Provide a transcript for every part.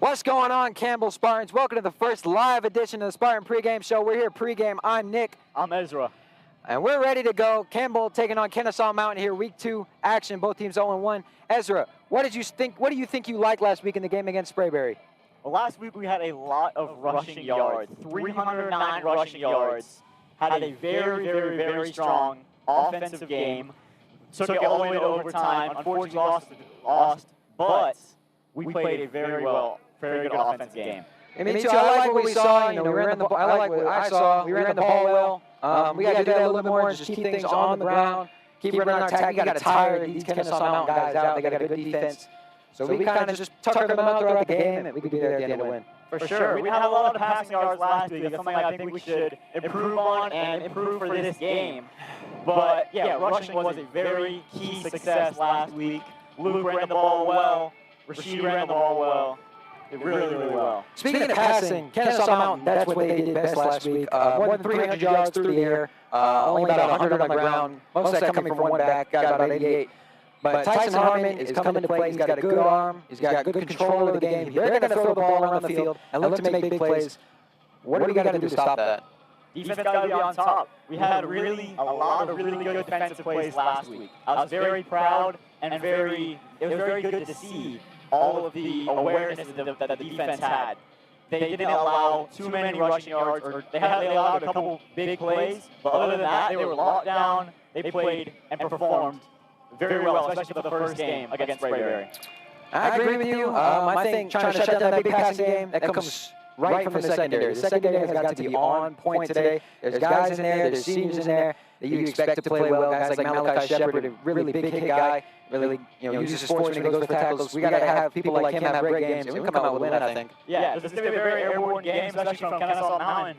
What's going on, Campbell Spartans? Welcome to the first live edition of the Spartan Pregame Show. We're here pregame. I'm Nick. I'm Ezra. And we're ready to go. Campbell taking on Kennesaw Mountain here, week 2 action. Both teams 0-1. Ezra, what do you think you liked last week in the game against Sprayberry? Well, last week we had a lot of rushing yards, 309 rushing yards. Had a very, very, very strong offensive game. Took it all the way to overtime. Unfortunately lost, but we played a very good offensive game. And me too. I like what we saw. We ran the ball. I like what I saw. We ran the ball well. We got to do that a little bit more. Just keep things on the ground. Keep running our attack. We got to tire these Kennesaw Mountain guys out. They got a good defense. So we kind of just tuckered them out throughout the game, and we could be there at the end to win. For sure. We had a lot of passing yards last week. That's something I think we should improve on and improve for this game. But yeah, rushing was a very key success last week. Luke ran the ball well. Rashid ran the ball well. Really well. Speaking of passing, Kennesaw Mountain, that's what they did best last week. More than 300 yards through the air, only about 100 on the ground. Most of that coming from one back, got about 88. But Tyson Harmon is coming to play. He's got a good arm. He's got good control of the game. They're going to throw the ball around the field and look to make big plays. What do we got to do to stop that? Defense got to be on top. We had a lot of really good defensive plays last week. I was very proud and it was very good to see all of the awareness that the defense had. They didn't allow too many rushing yards, or they allowed a couple big plays, but other than that, they were locked down. They played and performed very well, especially for the first game against Sprayberry. I agree with you. I think trying to shut down that big passing game, that comes right from the secondary. The secondary has got to be on point today. There's guys in there, there's seniors in there that you expect to play well. Guys like Malachi Shepard, a really big hit guy, really uses his force when he goes for tackles. We got to have people like him have great games, and we can come out with a win, I think. Yeah, this is going to be a very airborne game, especially from Kennesaw Mountain.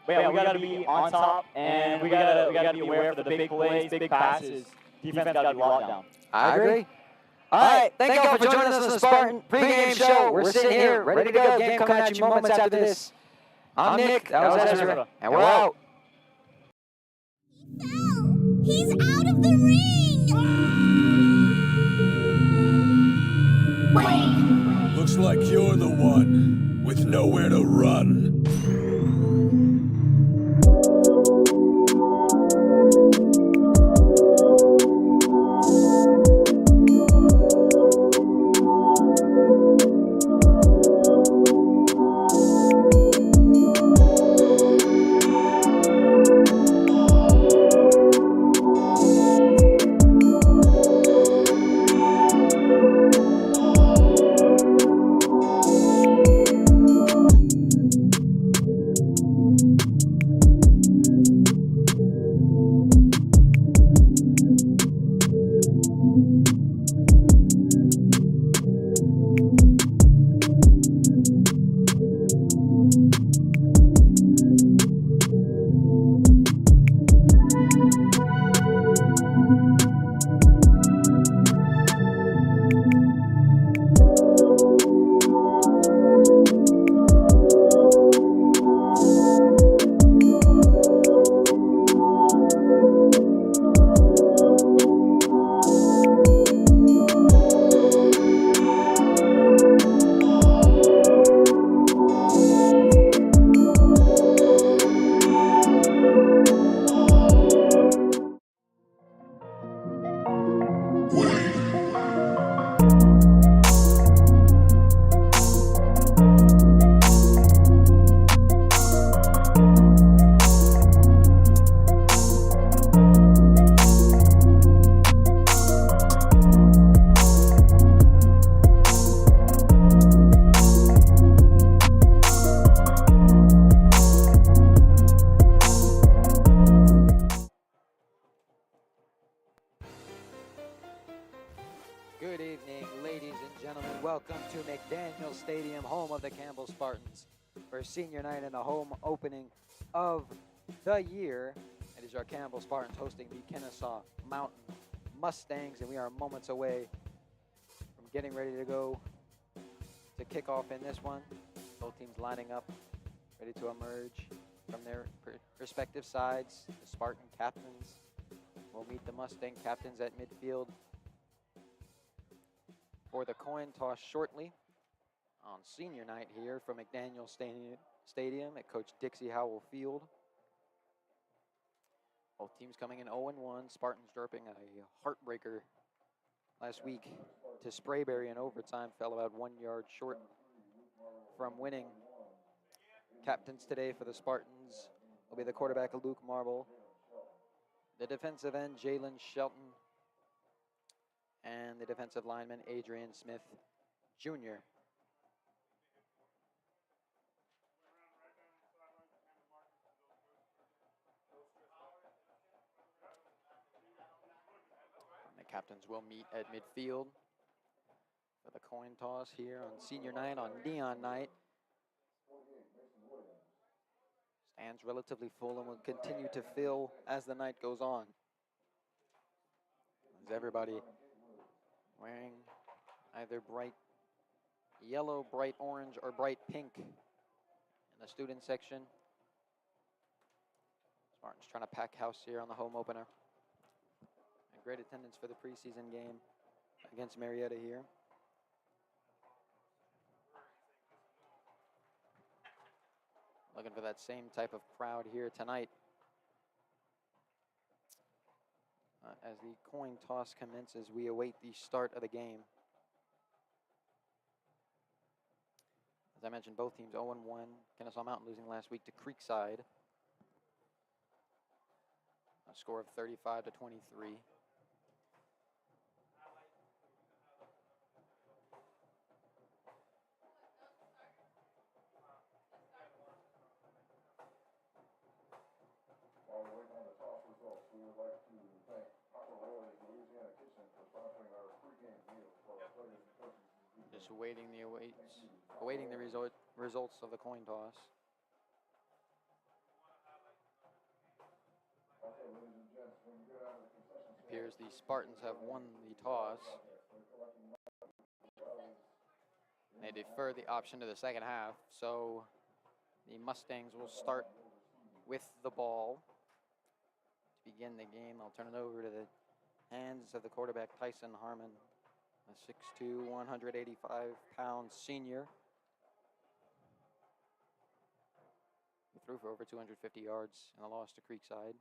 But yeah, we got to be on top, and we got to be aware of the big plays, big passes. Defense got to be locked down. I agree. All right, thank y'all for joining us on the Spartan Pregame Show. We're sitting here, ready to go. Game coming at you moments after this. I'm Nick, that was Ezra, and we're out. He fell! He's out of the ring! Wait! Looks like you're the one with nowhere to run. Good evening, ladies and gentlemen. Welcome to McDaniel Stadium, home of the Campbell Spartans, for senior night and the home opening of the year. It is our Campbell Spartans hosting the Kennesaw Mountain Mustangs, and we are moments away from getting ready to go to kick off in this one. Both teams lining up, ready to emerge from their respective sides. The Spartan captains will meet the Mustang captains at midfield for the coin toss shortly. on senior night here from McDaniel Stadium at Coach Dixie Howell Field. Both teams coming in 0-1. Spartans dropping a heartbreaker last week to Sprayberry in overtime. Fell about 1 yard short from winning. Captains today for the Spartans will be the quarterback Luke Marble, the defensive end Jalen Shelton, and the defensive lineman Adrian Smith Jr. The captains will meet at midfield for the coin toss here on senior night, on neon night. Stands relatively full and will continue to fill as the night goes on, as everybody wearing either bright yellow, bright orange, or bright pink in the student section. Spartans trying to pack house here on the home opener. And great attendance for the preseason game against Marietta here. Looking for that same type of crowd here tonight. As the coin toss commences, we await the start of the game. As I mentioned, both teams 0-1. Kennesaw Mountain losing last week to Creekside. A score of 35-23. While we're waiting on the toss results, we would like to thank Papa Roy's Louisiana Kitchen for sponsoring our pregame meals for our players and coaches. Just awaiting the results of the coin toss. Okay, ladies and gents, when you get out of the concession stand, Appears the Spartans have won the toss. They defer the option to the second half, so the Mustangs will start with the ball. To begin the game, I'll turn it over to the hands of the quarterback, Tyson Harmon, a 6'2", 185-pound senior. He threw for over 250 yards in a loss to Creekside.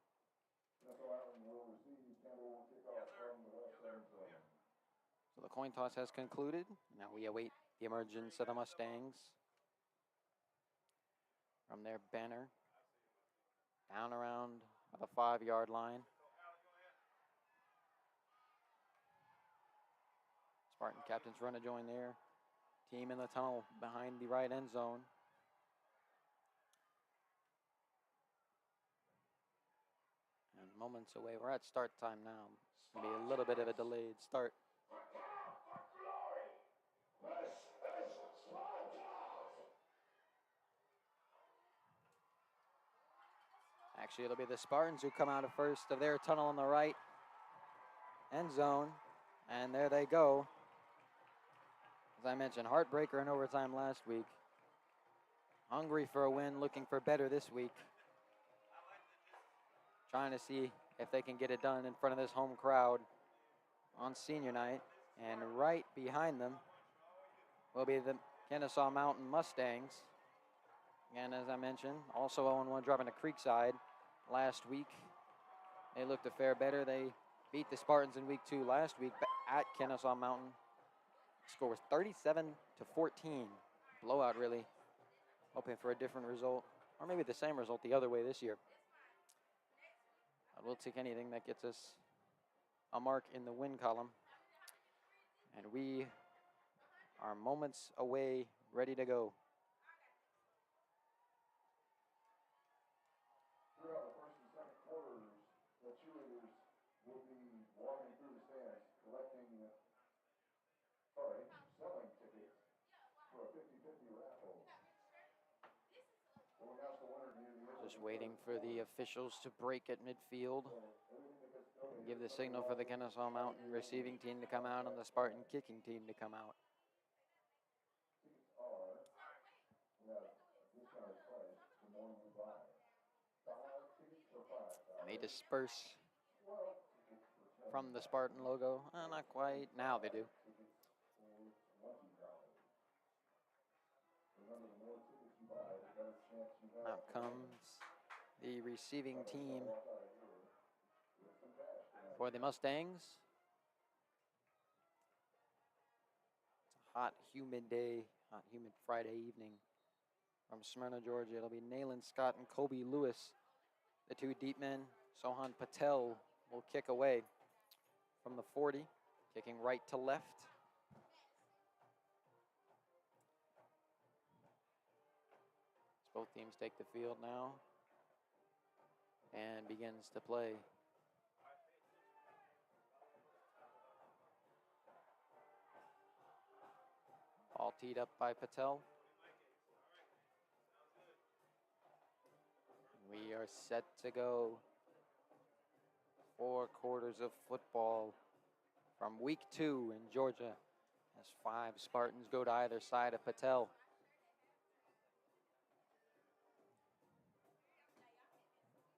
So the coin toss has concluded. Now we await the emergence of the Mustangs from their banner down around the 5-yard line. Spartan captains run to join their team in the tunnel behind the right end zone. And moments away, we're at start time now. It's gonna be a little bit of a delayed start. Actually, it'll be the Spartans who come out of first of their tunnel on the right end zone. And there they go. As I mentioned, heartbreaker in overtime last week. Hungry for a win, looking for better this week. Trying to see if they can get it done in front of this home crowd on senior night. And right behind them will be the Kennesaw Mountain Mustangs. Again, as I mentioned, also 0-1 dropping to Creekside last week. They looked to fare better. They beat the Spartans in week 2 last week at Kennesaw Mountain. The score was 37-14. Blowout, really. Hoping for a different result, or maybe the same result the other way this year. We'll take anything that gets us a mark in the win column. And we are moments away, ready to go. Throughout the first and second quarters, the cheerleaders will be walking through the stands, selling tickets for a 50-50 raffle. We'll announce the winner near the end. Just waiting for the officials to break at midfield. And give the signal for the Kennesaw Mountain receiving team to come out and the Spartan kicking team to come out. And they disperse from the Spartan logo. Not quite. Now they do. Out comes the receiving team for the Mustangs. It's a hot, humid day, hot, humid Friday evening from Smyrna, Georgia. It'll be Nayland Scott and Kobe Lewis, the two deep men. Sohan Patel will kick away from the 40, kicking right to left. Both teams take the field now and begins to play. All teed up by Patel. We are set to go. 4 quarters of football from week 2 in Georgia as 5 Spartans go to either side of Patel.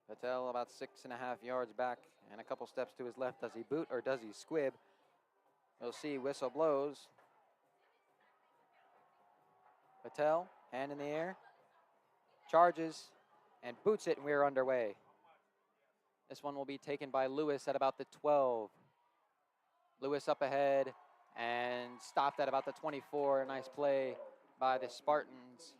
Patel about 6.5 yards back and a couple steps to his left. Does he boot or does he squib? We'll see. Whistle blows. Patel, hand in the air, charges and boots it, and we're underway. This one will be taken by Lewis at about the 12. Lewis up ahead and stopped at about the 24. Nice play by the Spartans.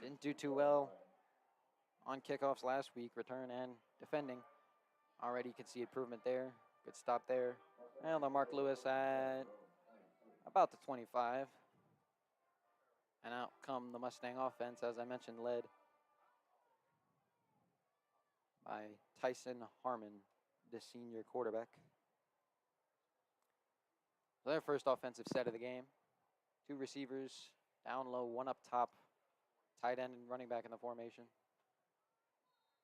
Didn't do too well on kickoffs last week, return and defending. Already you can see improvement there. Good stop there. And they'll mark Lewis at about the 25. And out come the Mustang offense, as I mentioned, led by Tyson Harmon, the senior quarterback. Their first offensive set of the game. 2 receivers down low, 1 up top. Tight end and running back in the formation.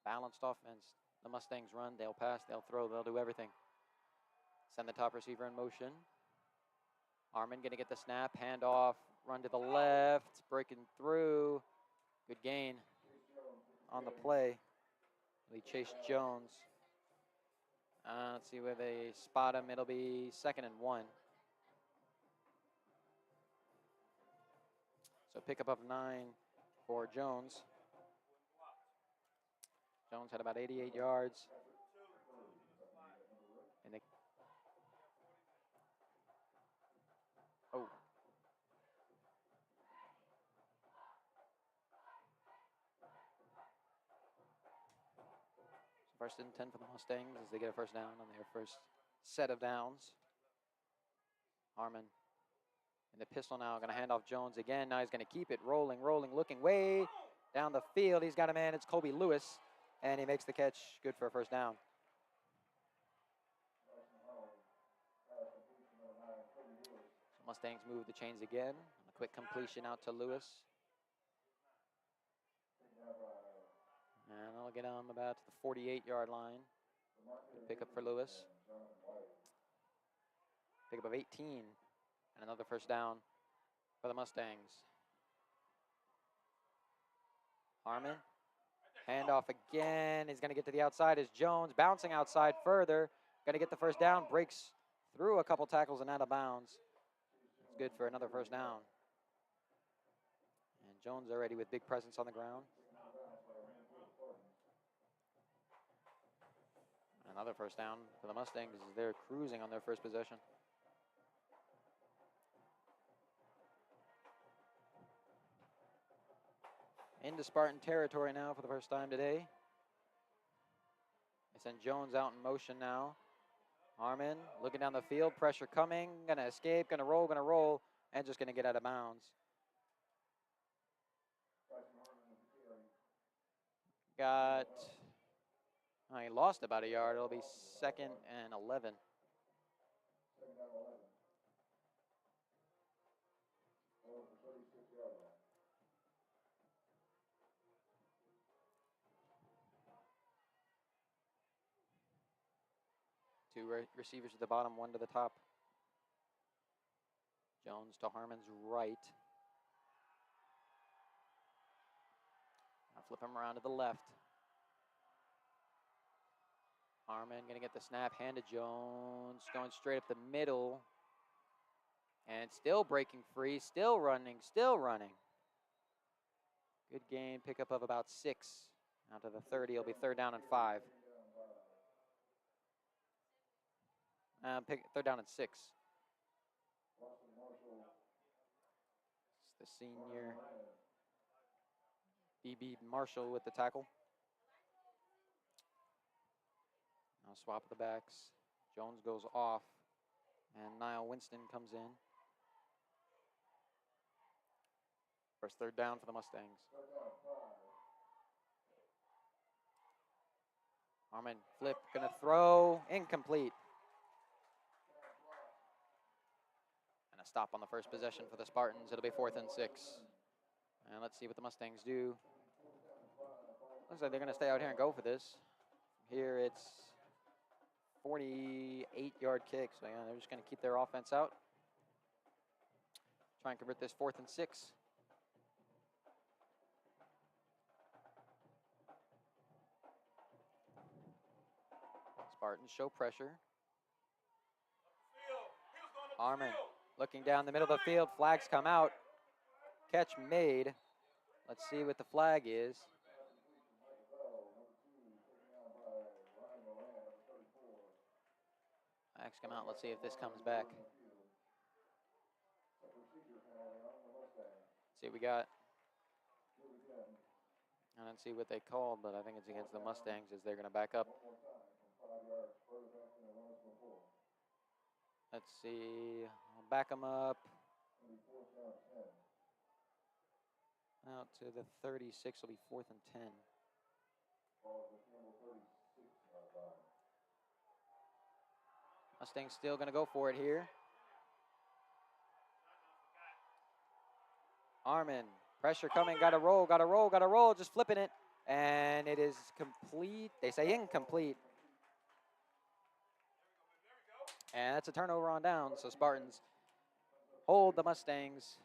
Balanced offense. The Mustangs run, they'll pass, they'll throw, they'll do everything. Send the top receiver in motion. Harmon gonna get the snap, hand off, run to the left, breaking through. Good gain on the play. They chase Jones. Let's see where they spot him. It'll be 2nd and 1. So pickup of 9 for Jones. Jones had about 88 yards. And they, oh. So 1st and 10 for the Mustangs as they get a first down on their first set of downs. Harmon in the pistol now, going to hand off Jones again. Now he's going to keep it rolling, looking way down the field. He's got a man, it's Kobe Lewis, and he makes the catch, good for a first down. So Mustangs move the chains again. A quick completion out to Lewis. And I'll get him about to the 48-yard line. Good pickup for Lewis. Pickup of 18. And another first down for the Mustangs. Harmon, handoff again. He's going to get to the outside as Jones bouncing outside further. Going to get the first down, breaks through a couple tackles and out of bounds. It's good for another first down. And Jones already with big presence on the ground. Another first down for the Mustangs as they're cruising on their first possession. Into Spartan territory now for the first time today. They send Jones out in motion now. Harmon looking down the field, pressure coming, gonna escape, gonna roll, and just gonna get out of bounds. He lost about a yard. It'll be 2nd and 11. Two receivers at the bottom, 1 to the top. Jones to Harmon's right. I'll flip him around to the left. Harmon gonna get the snap, hand to Jones, going straight up the middle. And still breaking free, still running, still running. Good gain, pickup of about 6. Out to the 30, it'll be 3rd down and 5. Third down and 6. It's the senior BB Marshall with the tackle. Now swap the backs. Jones goes off, and Niall Winston comes in. First 3rd down for the Mustangs. Harmon flip, gonna throw, incomplete. And a stop on the first possession for the Spartans. It'll be 4th and 6. And let's see what the Mustangs do. Looks like they're gonna stay out here and go for this. Here it's 48-yard kick, so yeah, they're just gonna keep their offense out. Try and convert this 4th and 6. Spartans show pressure. Harmon looking down the middle of the field. Flags come out. Catch made. Let's see what the flag is. Flags come out. Let's see if this comes back. See what we got. I don't see what they called, but I think it's against the Mustangs as they're going to back up. Let's see. I'll back them up. Out to the 36 will be 4th and 10. Mustangs still going to go for it here. Harmon, pressure coming, got to roll, got to roll, got to roll, just flipping it. And it is complete. They say incomplete. And that's a turnover on down, so Spartans hold the Mustangs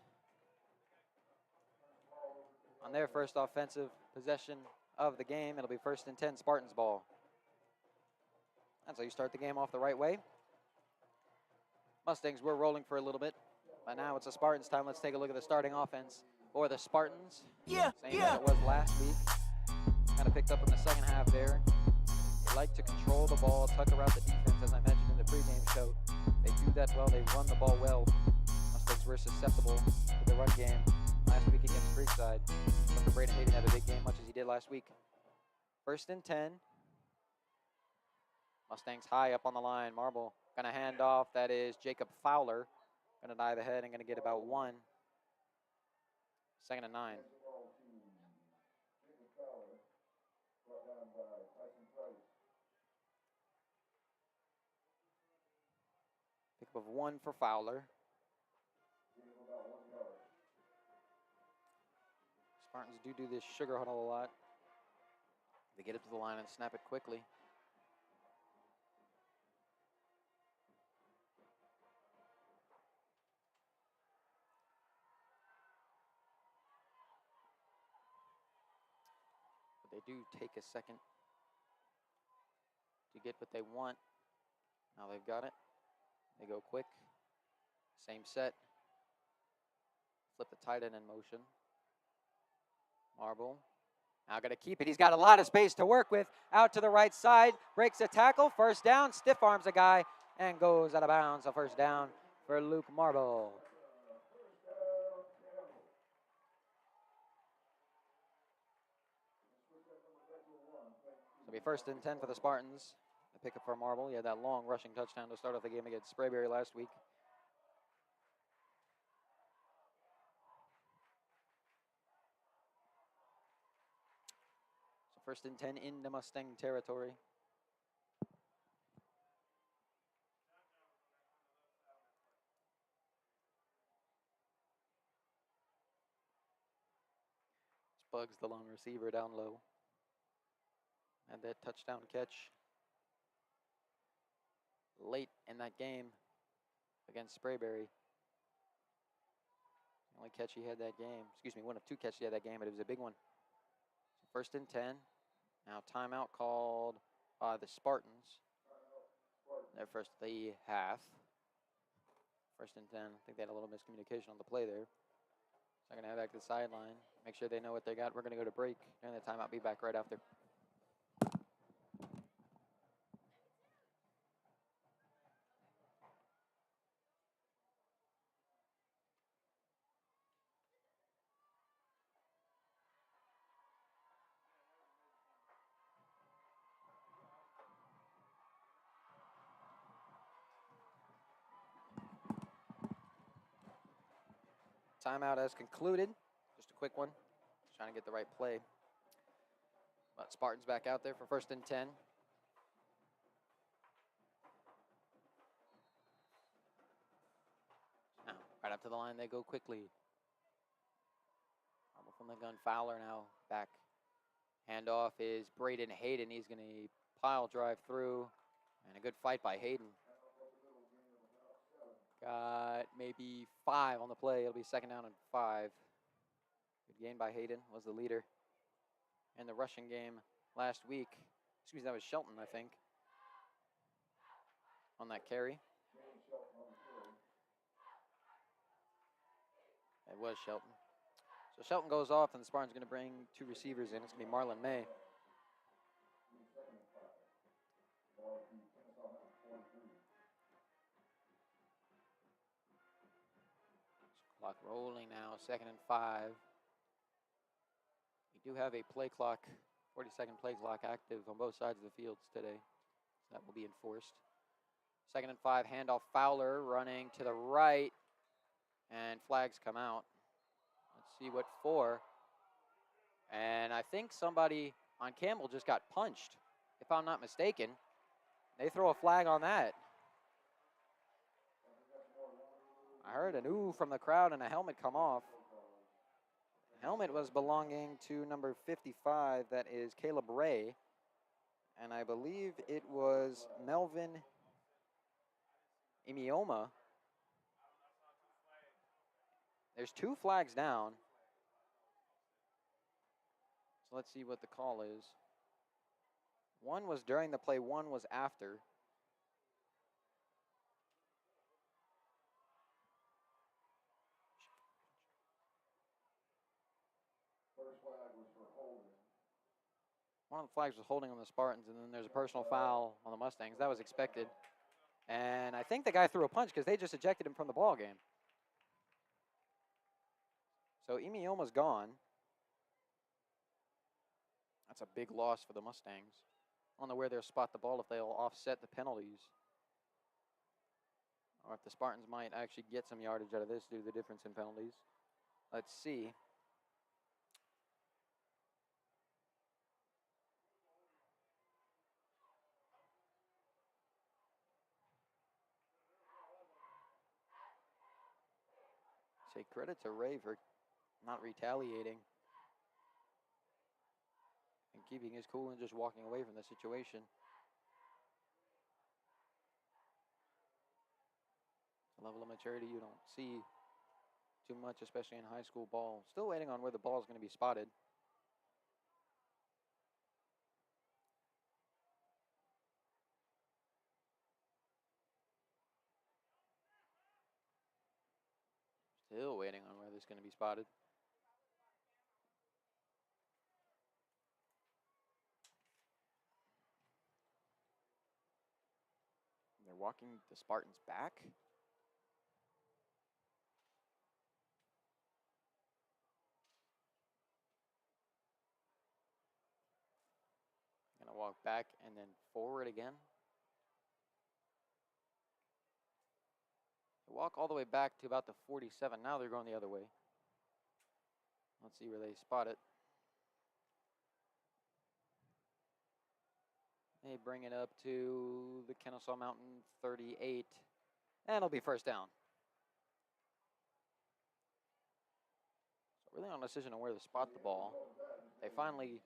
on their first offensive possession of the game. It'll be 1st and 10, Spartans ball. That's how you start the game off the right way. Mustangs were rolling for a little bit, but now it's the Spartans' time. Let's take a look at the starting offense for the Spartans. Same as it was last week. Kind of picked up in the second half there. They like to control the ball, tuck around the defense, as I mentioned in the pregame show. They do that well. They run the ball well. Mustangs were susceptible to the run game last week against Creekside. Dr. Braden Hayden had a big game, much as he did last week. 1st and 10. Mustangs high up on the line. Marble gonna hand off. That is Jacob Fowler. Gonna dive ahead and gonna get about 1. 2nd and 9. Pickup of 1 for Fowler. Spartans do this sugar huddle a lot. They get up to the line and snap it quickly. But they do take a second to get what they want. Now they've got it. They go quick. Same set. Flip the tight end in motion. Marble. Now got to keep it. He's got a lot of space to work with. Out to the right side. Breaks a tackle. 1st down. Stiff arms a guy and goes out of bounds. A 1st down for Luke Marble. It'll be 1st and 10 for the Spartans. The pickup for Marble. He had that long rushing touchdown to start off the game against Sprayberry last week. So 1st and 10 in the Mustang territory. Bugs the long receiver down low. And that touchdown catch late in that game against Sprayberry. The only catch he had that game, one of 2 catches he had that game, but it was a big one. So 1st and 10. Now timeout called by the Spartans. Their first of the half. First and 10. I think they had a little miscommunication on the play there. So I'm going to head back to the sideline, make sure they know what they got. We're going to go to break during the timeout. Be back right after. Timeout has concluded. Just a quick one. Just trying to get the right play. But Spartans back out there for first and 10. Now, right up to the line they go quickly. Rumble from the gun. Fowler now back. Handoff is Braden Hayden. He's going to pile drive through. And a good fight by Hayden. Got maybe 5 on the play. It'll be second down and 5. Good gain by Hayden, was the leader in the rushing game last week. Excuse me, that was Shelton, I think, on that carry. It was Shelton. So Shelton goes off, and the Spartans going to bring 2 receivers in. It's going to be Marlon May. Clock rolling now, second and 5. We do have a play clock, 40-second play clock active on both sides of the fields today. So that will be enforced. Second and 5, handoff Fowler running to the right, and flags come out. Let's see what for. And I think somebody on Campbell just got punched, if I'm not mistaken. They throw a flag on that. I heard an ooh from the crowd and a helmet come off. The helmet was belonging to number 55, that is Caleb Ray. And I believe it was Melvin Imioma. There's 2 flags down. So let's see what the call is. One was during the play, one was after. One of the flags was holding on the Spartans, and then there's a personal foul on the Mustangs. That was expected. And I think the guy threw a punch because they just ejected him from the ball game. So Imioma's gone. That's a big loss for the Mustangs. I don't know where they'll spot the ball, if they'll offset the penalties, or if the Spartans might actually get some yardage out of this due to the difference in penalties. Let's see. Say credit to Ray for not retaliating and keeping his cool and just walking away from the situation. It's a level of maturity you don't see too much, especially in high school ball. Still waiting on where the ball is going to be spotted. Still waiting on where this is going to be spotted. They're walking the Spartans back. Going to walk back and then forward again. They walk all the way back to about the 47. Now they're going the other way. Let's see where they spot it. They bring it up to the Kennesaw Mountain 38. And it'll be first down. So really on a decision on where to spot the ball. They finally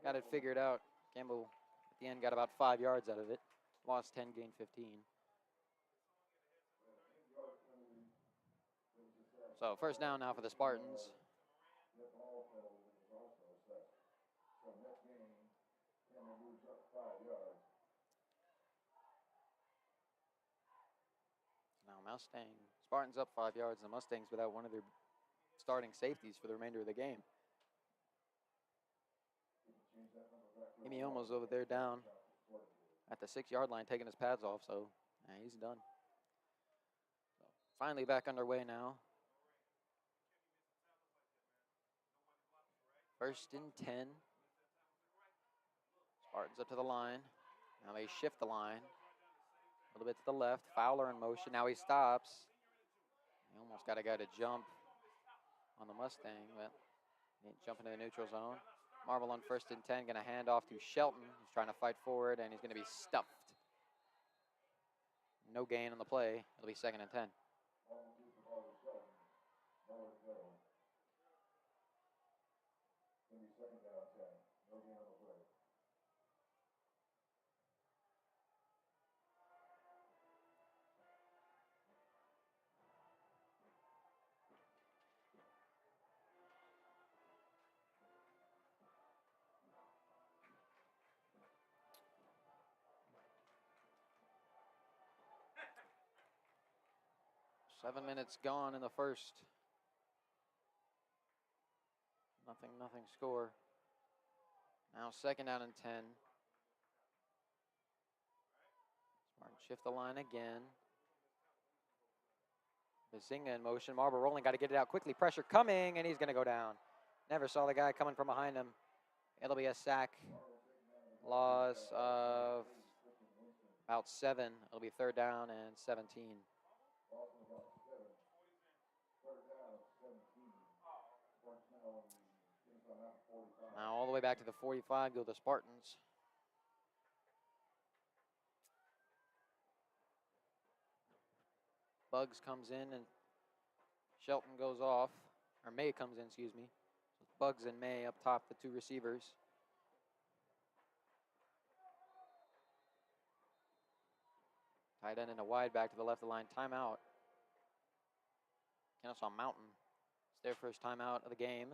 got it figured out. Campbell at the end got about 5 yards out of it. Lost 10, gained 15. So first down now for the Spartans. Now Spartans up 5 yards. The Mustangs without one of their starting safeties for the remainder of the game. Amy Olmo's over there down at the 6-yard line taking his pads off, so he's done. So finally back underway now. 1st and 10. Spartans up to the line. Now they shift the line a little bit to the left. Fowler in motion. Now he stops. He almost got a guy to jump on the Mustang, but he didn't jump into the neutral zone. Marble on 1st and 10, going to hand off to Shelton, who's trying to fight forward, and he's going to be stuffed. No gain on the play. It'll be 2nd and 10. 7 minutes gone in the first. Nothing score. Now 2nd down and 10. Spartans shift the line again. Bazinga in motion. Marble rolling, got to get it out quickly. Pressure coming, and he's going to go down. Never saw the guy coming from behind him. It'll be a sack. Loss of about 7. It'll be 3rd down and 17. Now all the way back to the 45 go the Spartans. Bugs comes in and Shelton goes off, or May comes in, excuse me. Bugs and May up top, the 2 receivers. Tight end and a wide back to the left of the line. Timeout. Kennesaw Mountain. It's their first timeout of the game.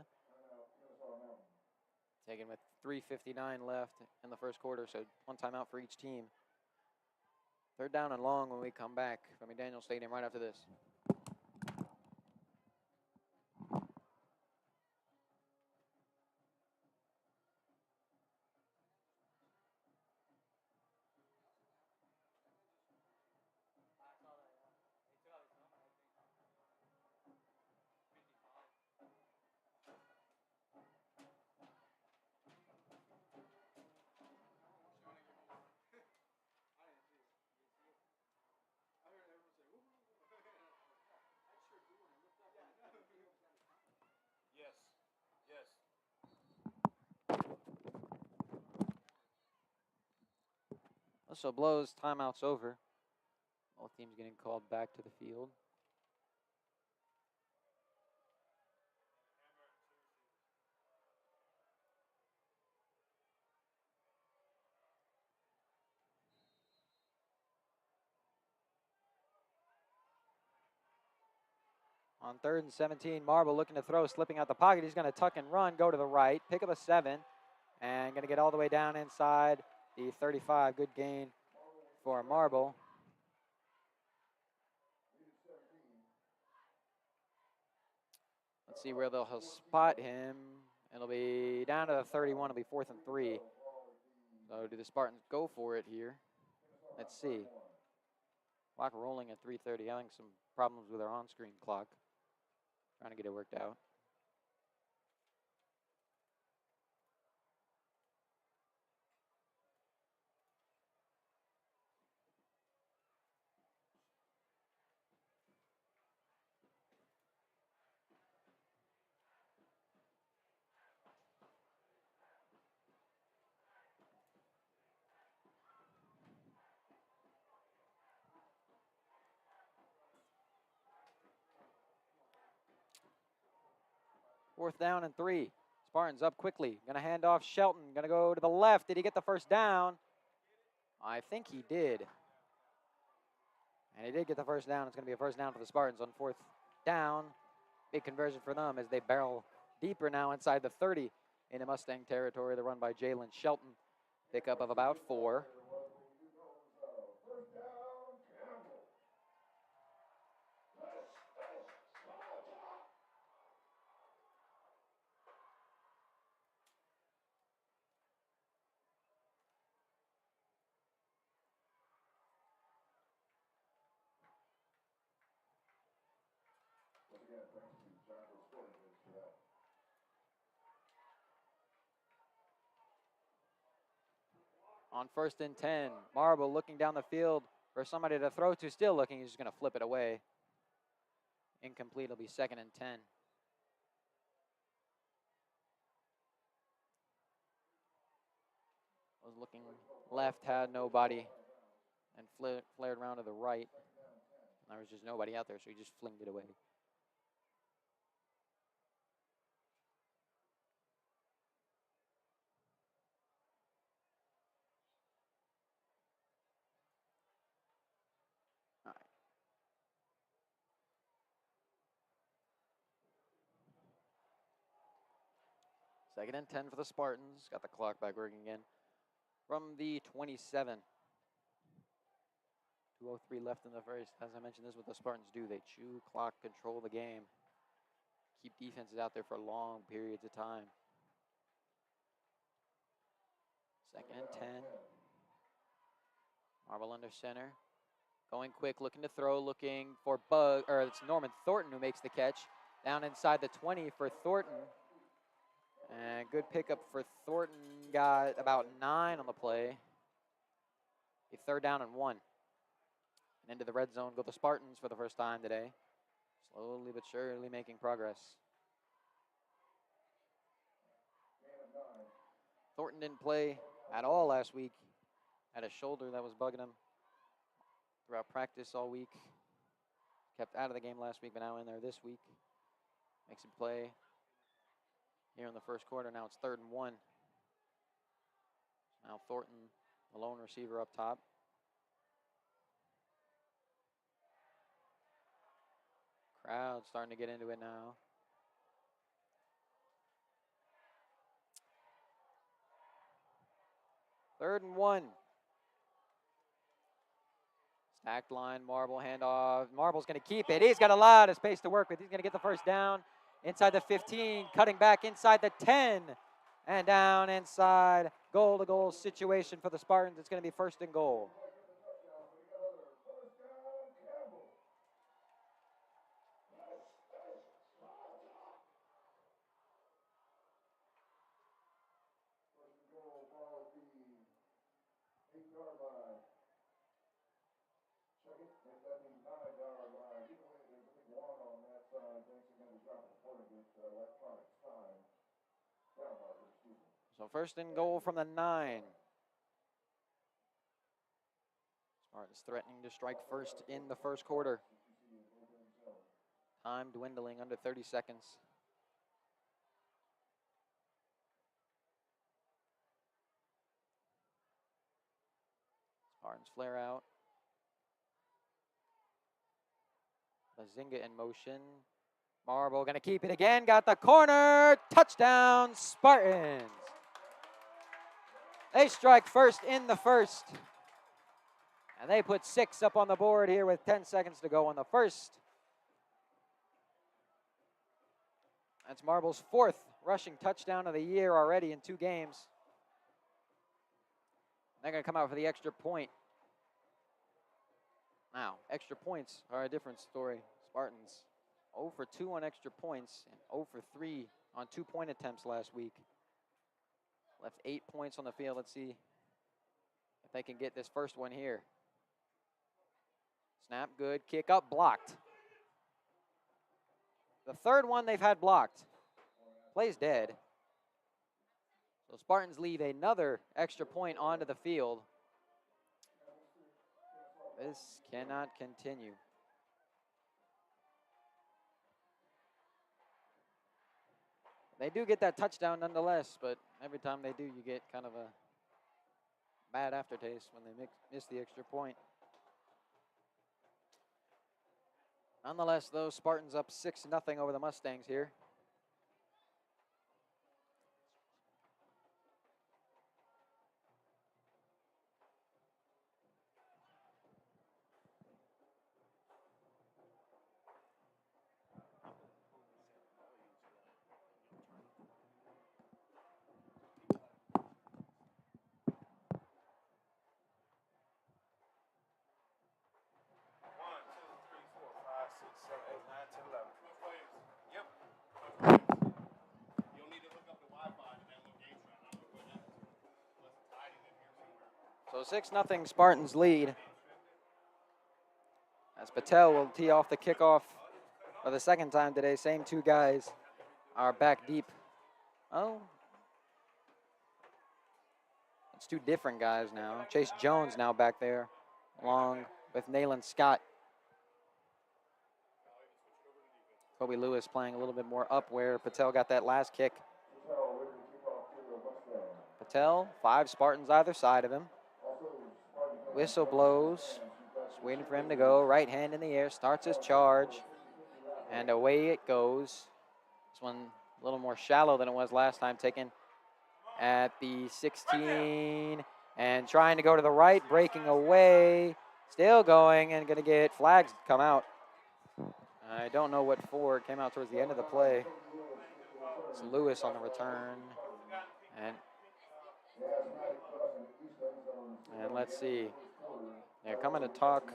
Taken with 3:59 left in the first quarter, so 1 timeout for each team. 3rd down and long when we come back from McDaniel Stadium right after this. So blows, timeout's over. Both teams getting called back to the field. On 3rd and 17, Marble looking to throw, slipping out the pocket. He's going to tuck and run, go to the right, pick up a 7, and going to get all the way down inside the 35. Good gain for Marble. Let's see where they'll spot him. It'll be down to the 31. It'll be 4th and 3. So do the Spartans go for it here? Let's see. Clock rolling at 3:30. Having some problems with our on-screen clock. Trying to get it worked out. Fourth down and 3. Spartans up quickly. Going to hand off Shelton. Going to go to the left. Did he get the first down? I think he did. And he did get the first down. It's going to be a first down for the Spartans on 4th down. Big conversion for them as they barrel deeper now inside the 30 into Mustang territory. The run by Jalen Shelton. Pickup of about 4. again, thanks to Campbell Sporting Goods for that. On 1st and 10, Marble looking down the field for somebody to throw to, still looking. He's just going to flip it away. Incomplete. It'll be 2nd and 10. Was looking left, had nobody, and flared around to the right. There was just nobody out there, so he just flinged it away. All right. 2nd and 10 for the Spartans. Got the clock back working again. From the 27. 2:03 left in the first. As I mentioned, this is what the Spartans do. They chew clock, control the game, keep defenses out there for long periods of time. 2nd and 10. Marble under center. Going quick, looking to throw, looking for it's Norman Thornton who makes the catch. Down inside the 20 for Thornton. And good pickup for Thornton. Got about 9 on the play. A 3rd down and 1. And into the red zone go the Spartans for the first time today. Slowly but surely making progress. Thornton didn't play at all last week. Had a shoulder that was bugging him throughout practice all week. Kept out of the game last week, but now in there this week. Makes him play here in the first quarter. Now it's 3rd and 1. Now Thornton, the lone receiver up top. Crowd starting to get into it now. Third and 1. Stacked line, Marble handoff. Marble's going to keep it. He's got a lot of space to work with. He's going to get the first down inside the 15, cutting back inside the 10, and down inside goal-to-goal situation for the Spartans. It's going to be 1st and goal. So 1st and goal from the 9. Spartans threatening to strike first in the first quarter. Time dwindling under 30 seconds. Spartans flare out. Bazinga in motion. Marble going to keep it again. Got the corner. Touchdown, Spartans. They strike first in the first. And they put 6 up on the board here with 10 seconds to go on the first. That's Marble's 4th rushing touchdown of the year already in 2 games. They're going to come out for the extra point. Now, extra points are a different story. Spartans 0 for 2 on extra points and 0 for 3 on 2-point attempts last week. Left 8 points on the field. Let's see if they can get this first one here. Snap, good. Kick up, blocked. The 3rd one they've had blocked. Play's dead. So Spartans leave another extra point onto the field. This cannot continue. They do get that touchdown nonetheless, but every time they do, you get kind of a bad aftertaste when they miss the extra point. Nonetheless, those Spartans up 6-0 over the Mustangs here. 6-0 Spartans lead. As Patel will tee off the kickoff for the second time today. Same two guys are back deep. Oh, it's two different guys now. Chase Jones now back there, along with Nayland Scott. Kobe Lewis playing a little bit more up where Patel got that last kick. Patel, 5 Spartans either side of him. Whistle blows. Just waiting for him to go. Right hand in the air, starts his charge. And away it goes. This one a little more shallow than it was last time, taken at the 16. And trying to go to the right, breaking away. Still going and going to get flags come out. I don't know what for. It came out towards the end of the play. It's Lewis on the return. And let's see. They're coming to talk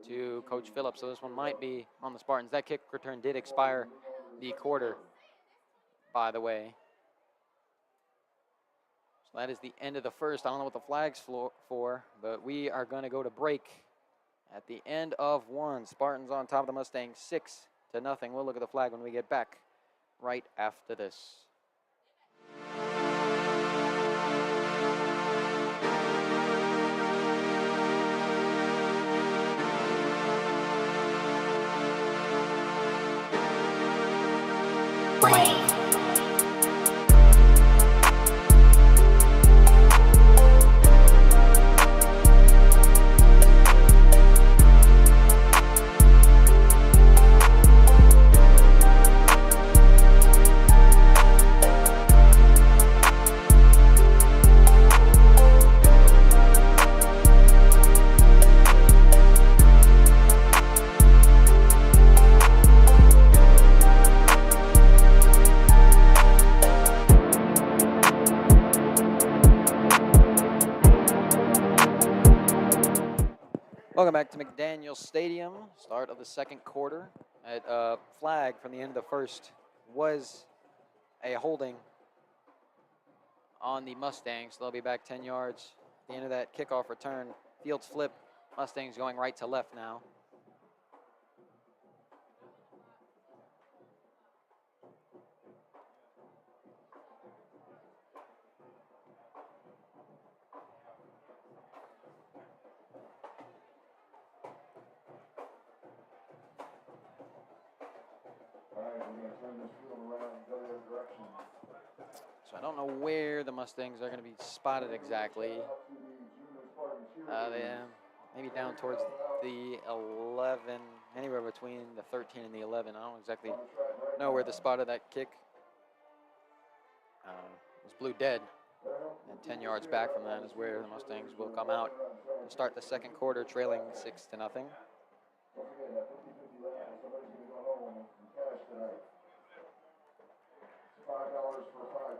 to Coach Phillips, so this one might be on the Spartans. That kick return did expire the quarter, by the way. So that is the end of the first. I don't know what the flag's for, but we are going to go to break at the end of one. Spartans on top of the Mustangs, 6-0. We'll look at the flag when we get back right after this. Welcome back to McDaniel Stadium. Start of the second quarter. A flag from the end of the first was a holding on the Mustangs. They'll be back 10 yards at the end of that kickoff return. Fields flip. Mustangs going right to left now. So I don't know where the Mustangs are going to be spotted exactly. Maybe down towards the 11, anywhere between the 13 and the 11. I don't exactly know where the spot of that kick was. Blue dead. And 10 yards back from that is where the Mustangs will come out to start the second quarter, trailing 6-0.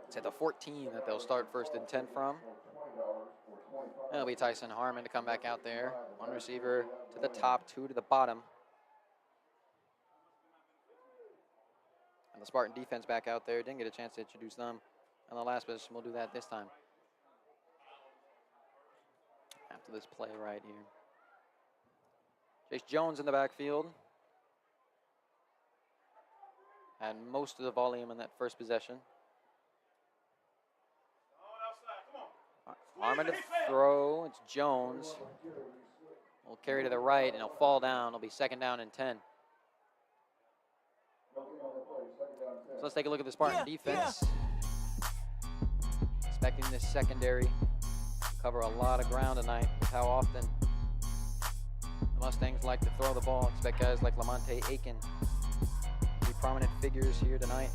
It's at the 14 that they'll start 1st and 10 from. It'll be Tyson Harmon to come back out there. One receiver to the top, 2 to the bottom. And the Spartan defense back out there. Didn't get a chance to introduce them on the last position. We'll do that this time. After this play right here. Chase Jones in the backfield. Had most of the volume in that first possession. Harmon to throw. It's Jones. Will carry to the right, and he'll fall down. It'll be 2nd down and 10. So let's take a look at the Spartan defense. Expecting this secondary to cover a lot of ground tonight with how often the Mustangs like to throw the ball. Expect guys like Lamonte Aiken to be prominent figures here tonight.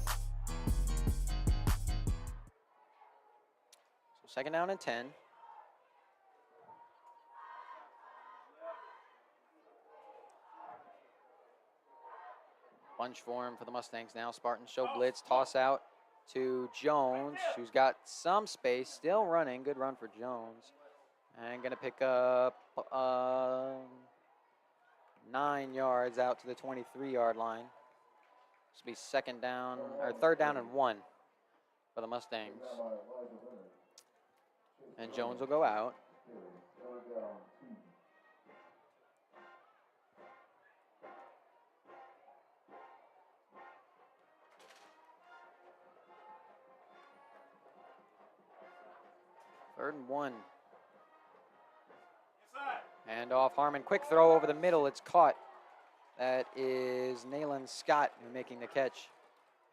So 2nd down and 10. Bunch form for the Mustangs now. Spartans show blitz, toss out to Jones, who's got some space, still running. Good run for Jones. And going to pick up 9 yards out to the 23-yard line. This will be 2nd down, or 3rd down and 1 for the Mustangs. And Jones will go out. third down, 2. Third and 1. Hand off Harmon. Quick throw over the middle. It's caught. That is Nayland Scott who making the catch.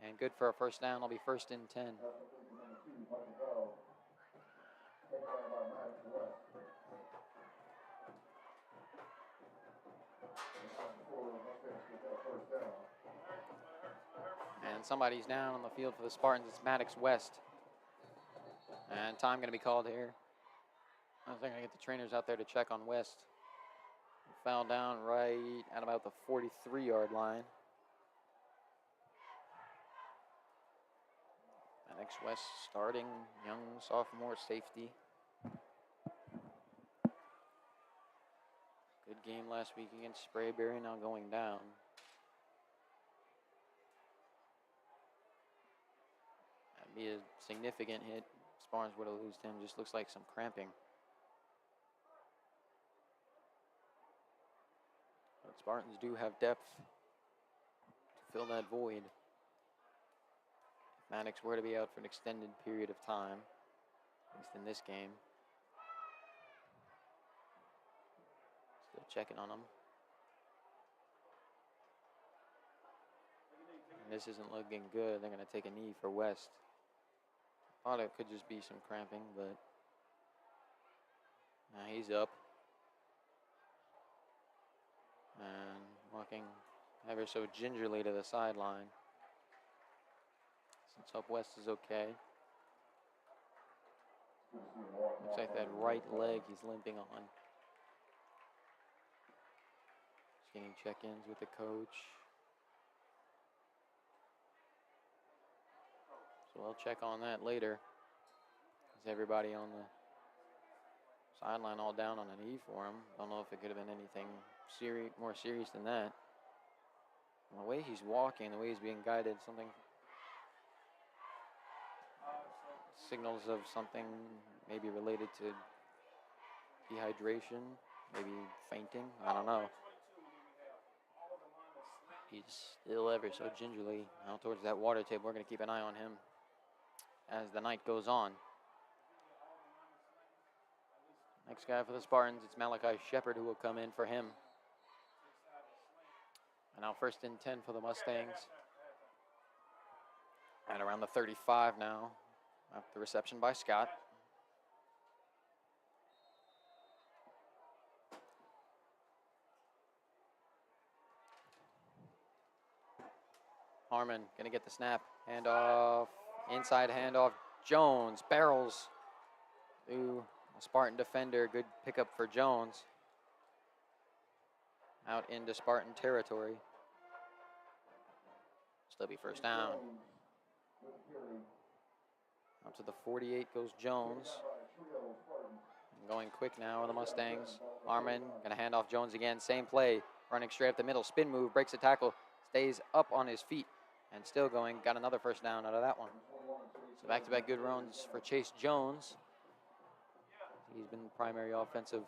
And good for a first down. It'll be first and 10. And somebody's down on the field for the Spartans. It's Maddox West. And time going to be called here. I think I get the trainers out there to check on West. Fell down right at about the 43-yard line. Maddox West starting, young sophomore safety. Good game last week against Sprayberry, now going down. That'd be a significant hit. Spartans would have lost him. Just looks like some cramping. But Spartans do have depth to fill that void. If Maddox were to be out for an extended period of time, at least in this game. Still checking on him. And this isn't looking good. They're going to take a knee for West. Thought it could just be some cramping, but he's up. And walking ever so gingerly to the sideline. Since Hope West is okay. Looks like that right leg he's limping on. Just getting check-ins with the coach. So we'll check on that later. Is everybody on the sideline all down on a knee for him? Don't know if it could have been anything more serious than that. And the way he's walking, the way he's being guided, something signals of something maybe related to dehydration, maybe fainting. I don't know. He's still ever so gingerly out towards that water table. We're going to keep an eye on him as the night goes on. Next guy for the Spartans, it's Malachi Shepard who will come in for him. And now first and 10 for the Mustangs. At around the 35 now, after the reception by Scott. Harmon gonna get the snap, handoff, inside handoff, Jones, barrels through a Spartan defender, good pickup for Jones. Out into Spartan territory. Still be first down. Up to the 48 goes Jones. And going quick now are the Mustangs. Harmon gonna hand off Jones again, same play, running straight up the middle, spin move, breaks a tackle, stays up on his feet, and still going, got another first down out of that one. So back-to-back good runs for Chase Jones. He's been the primary offensive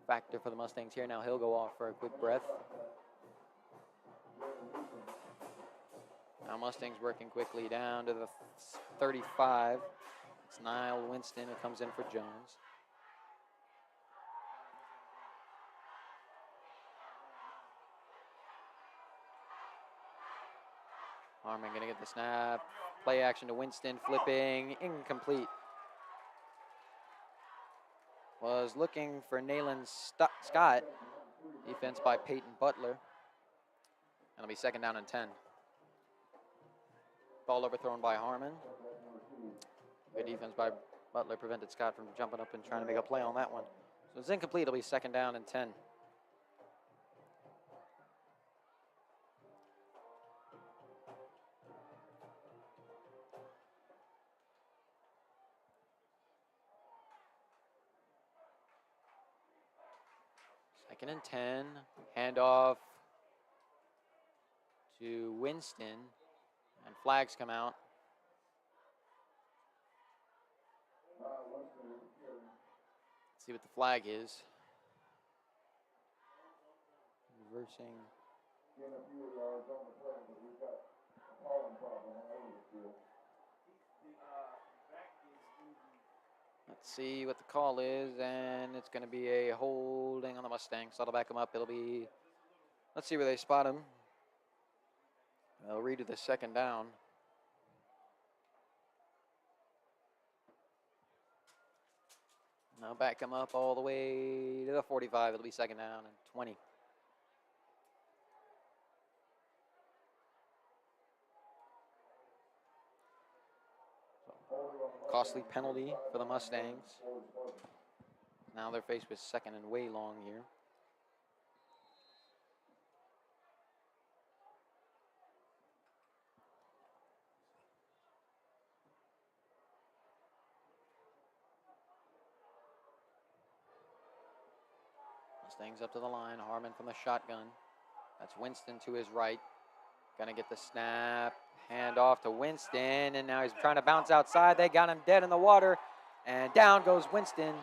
factor for the Mustangs here. Now he'll go off for a quick breath. Now Mustangs working quickly down to the 35. It's Niall Winston who comes in for Jones. Harmon gonna get the snap. Play action to Winston, flipping, incomplete. Was looking for Nayland Scott. Defense by Peyton Butler. It'll be second down and 10. Ball overthrown by Harmon. Good defense by Butler prevented Scott from jumping up and trying to make a play on that one. So it's incomplete. It'll be second down and 10. Second and 10. Handoff to Winston. And flags come out. See what the flag is. Reversing. Getting a few yards on the play, but we've got a pollen problem all over the field. Let's see what the call is, and it's going to be a holding on the Mustangs. So that'll back them up. It'll be, let's see where they spot him. They'll redo the second down. Now back him up all the way to the 45. It'll be second down and 20. Costly penalty for the Mustangs. Now they're faced with second and way long here. Mustangs up to the line. Harmon from the shotgun. That's Winston to his right. Gonna get the snap. Hand off to Winston, and now he's trying to bounce outside. They got him dead in the water, and down goes Winston.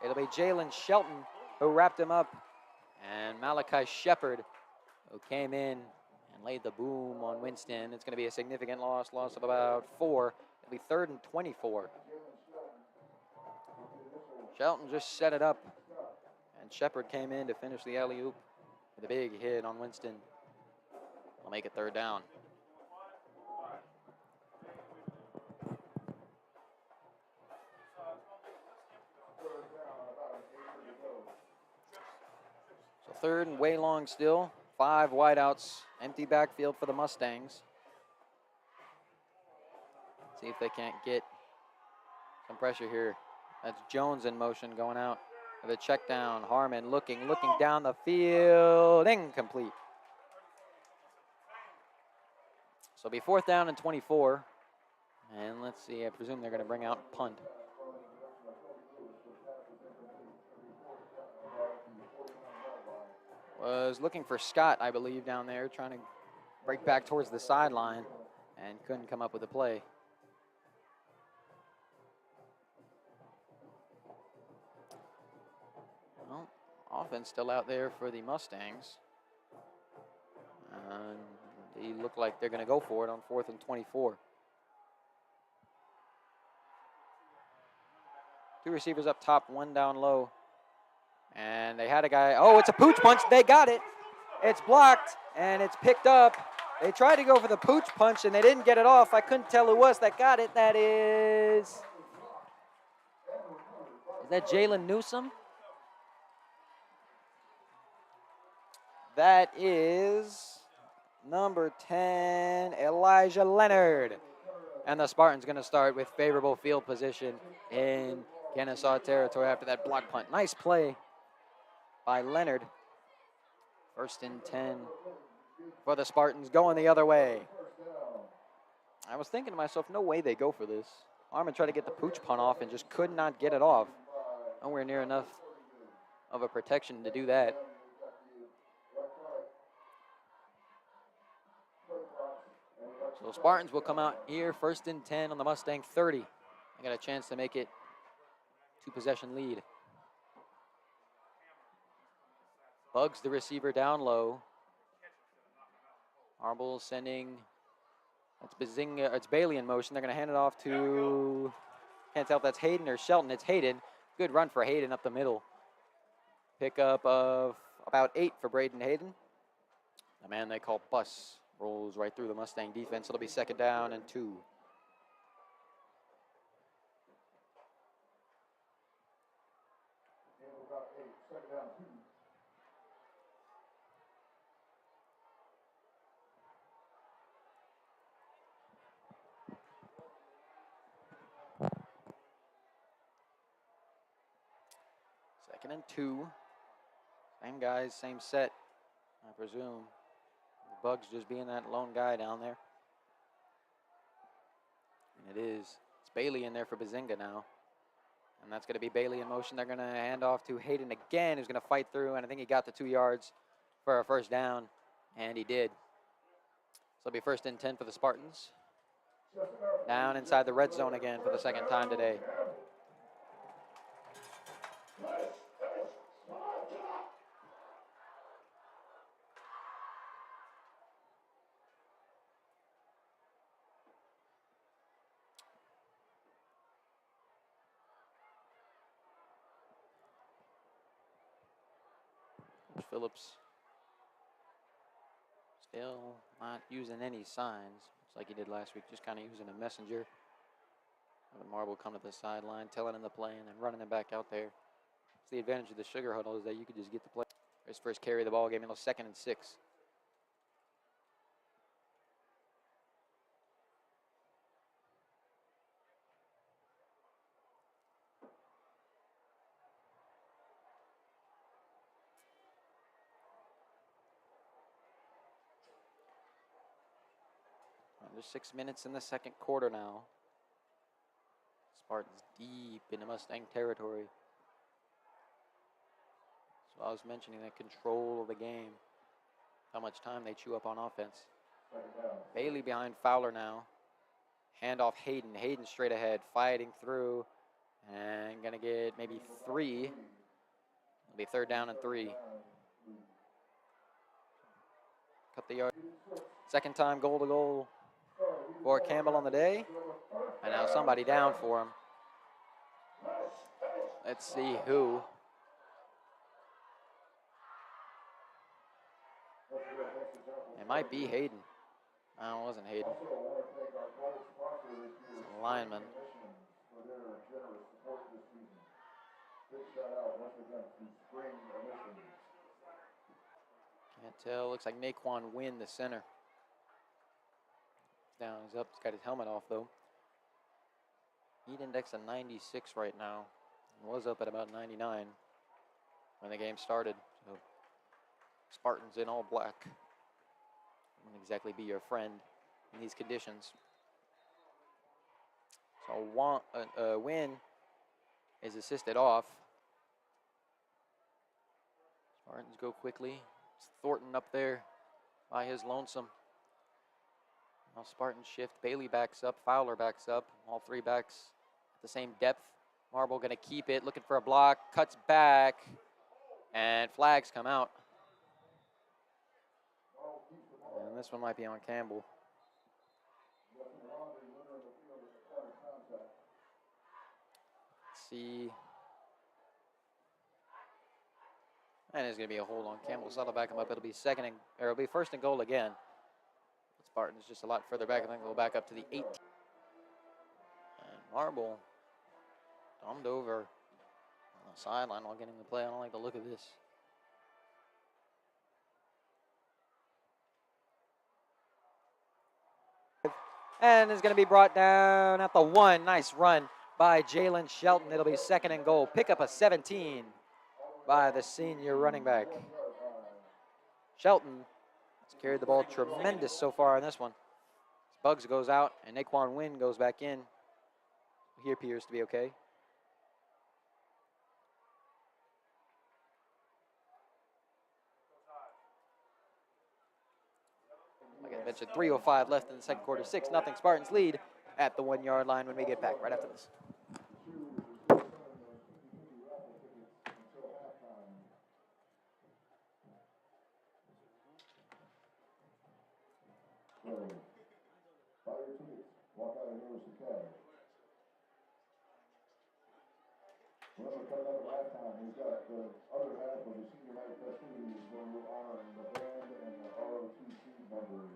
It'll be Jalen Shelton who wrapped him up, and Malachi Shepard who came in and laid the boom on Winston. It's going to be a significant loss of about 4. It'll be 3rd and 24. Shelton just set it up, and Shepard came in to finish the alley-oop with a big hit on Winston. I'll make it 3rd down. So 3rd and way long still. 5 wideouts, empty backfield for the Mustangs. See if they can't get some pressure here. That's Jones in motion going out with a check down. Harmon looking down the field, incomplete. So it'll be 4th down and 24. And let's see, I presume they're going to bring out punt. Was looking for Scott, I believe, down there, trying to break back towards the sideline and couldn't come up with a play. Well, offense still out there for the Mustangs. And they look like they're going to go for it on 4th and 24. 2 receivers up top, 1 down low. And they had a guy, oh, it's a pooch punch. They got it. It's blocked, and it's picked up. They tried to go for the pooch punch, and they didn't get it off. I couldn't tell who it was that got it. That is that Jalen Newsom? That is number 10, Elijah Leonard. And the Spartans going to start with favorable field position in Kennesaw territory after that block punt. Nice play by Leonard. 1st and 10 for the Spartans, going the other way. I was thinking to myself, no way they go for this. Harmon tried to get the pooch punt off and just could not get it off. Nowhere near enough of a protection to do that. So Spartans will come out here, 1st and 10 on the Mustang 30. They got a chance to make it 2-possession lead. Bugs the receiver down low. Arbull sending, that's Bazinga, it's Bailey in motion. They're going to hand it off to, can't tell if that's Hayden or Shelton. It's Hayden. Good run for Hayden up the middle. Pickup of about 8 for Braden Hayden. The man they call Bus rolls right through the Mustang defense. It'll be 2nd down and 2. Second and 2. Same guys, same set, I presume. Bugs just being that lone guy down there. And it is. It's Bailey in there for Bazinga now. And that's going to be Bailey in motion. They're going to hand off to Hayden again, who's going to fight through. And I think he got the 2 yards for a 1st down. And he did. So it'll be 1st and 10 for the Spartans. Down inside the red zone again for the 2nd time today. Coach Phillips still not using any signs. Looks like he did last week, just kind of using a messenger. Having Marble come to the sideline, telling him the play, and then running him back out there. It's the advantage of the sugar huddle is that you could just get the play. His first carry of the ball game, 2nd and 6. There's 6 minutes in the second quarter now. Spartans deep into Mustang territory. So I was mentioning that control of the game, how much time they chew up on offense. Bailey behind Fowler now. Handoff Hayden. Hayden straight ahead, fighting through, and gonna get maybe 3. It'll be 3rd down and 3. Cut the yard. Second time goal to goal for Campbell on the day. And now somebody down for him. Let's see who. It might be Hayden. No, it wasn't Hayden. It's a lineman. Can't tell. Looks like Naquan Wynn, the center. Down, he's up. He's got his helmet off, though. Heat index of 96 right now. Was up at about 99 when the game started. So Spartans in all black. Wouldn't exactly be your friend in these conditions. So Win is assisted off. Spartans go quickly. It's Thornton up there by his lonesome. Now Spartans shift. Bailey backs up. Fowler backs up. All 3 backs at the same depth. Marble going to keep it, looking for a block, cuts back, and flags come out. And this one might be on Campbell. Let's see. And it's going to be a hold on Campbell, so that'll back him up. It'll be 1st and goal again. Spartans just a lot further back. I think they'll back up to the 18. And Marble dumped over on the sideline while getting the play. I don't like the look of this. And is going to be brought down at the 1. Nice run by Jalen Shelton. It'll be 2nd and goal. Pick up a 17 by the senior running back. Shelton has carried the ball tremendous so far in this one. Bugs goes out and Naquan Wynn goes back in. He appears to be okay. Like I mentioned, 3:05 left in the second quarter. 6-0 Spartans lead at the 1-yard line when we get back right after this. Remember, coming up at halftime, we've got the other half of the senior night festivities where we're honoring the band and the ROTC members.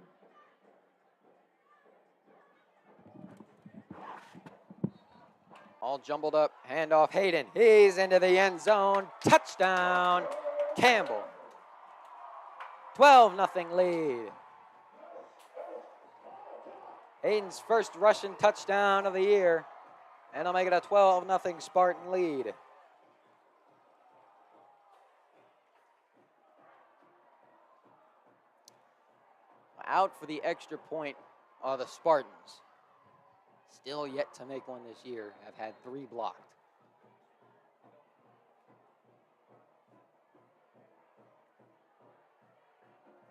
All jumbled up, handoff Hayden. He's into the end zone. Touchdown, Campbell. 12-0 lead. Hayden's first rushing touchdown of the year. And I'll make it a 12-0 Spartan lead. Out for the extra point are the Spartans. Still yet to make one this year. Have had 3 blocked.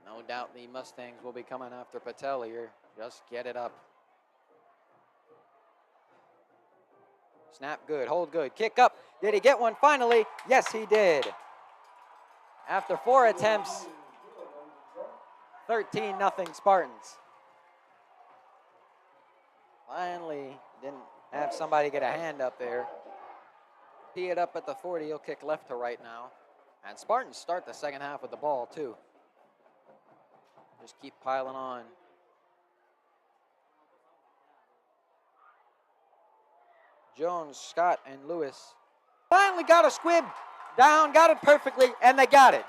No doubt the Mustangs will be coming after Patel here. Just get it up. Snap good, hold good, kick up. Did he get one finally? Yes, he did. After 4 attempts, 13-0 Spartans. Finally, didn't have somebody get a hand up there. Tee it up at the 40, he'll kick left to right now. And Spartans start the second half with the ball, too. Just keep piling on. Jones, Scott, and Lewis finally got a squib down, got it perfectly, and they got it.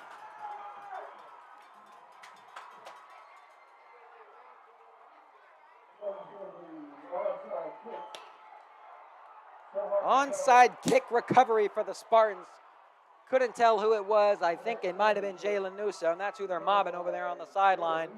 Onside kick recovery for the Spartans. Couldn't tell who it was. I think it might have been Jalen Newsom. That's who they're mobbing over there on the sideline.